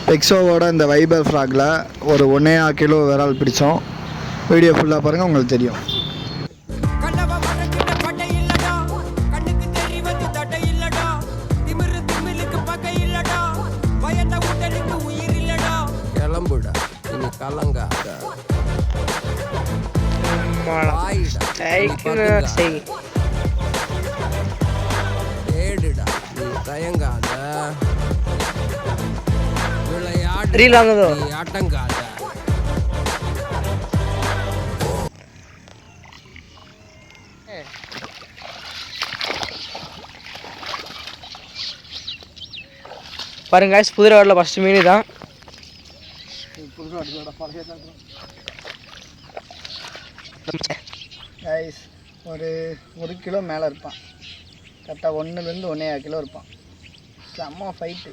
பெக்ஸோவோட இந்த wiper fragile ஒரு 1.5 kilo விரால் பிடித்தோம். Video ஃபுல்லாக பாருங்கள், உங்களுக்கு தெரியும். கிளம்புடா இனி கலங்காத ஏடுடா நீ தயங்காத விளையாடு நீ ஆட்டங்காத. பாருங்க guys, புது ரோட்ல ஃபர்ஸ்ட் மீன் தான். கைஸ் ஒரு 1 கிலோ மேலே இருப்பான். கரெக்டாக 1லேருந்து 1.5 கிலோ இருப்பான். செம்ம ஃபைட்டு.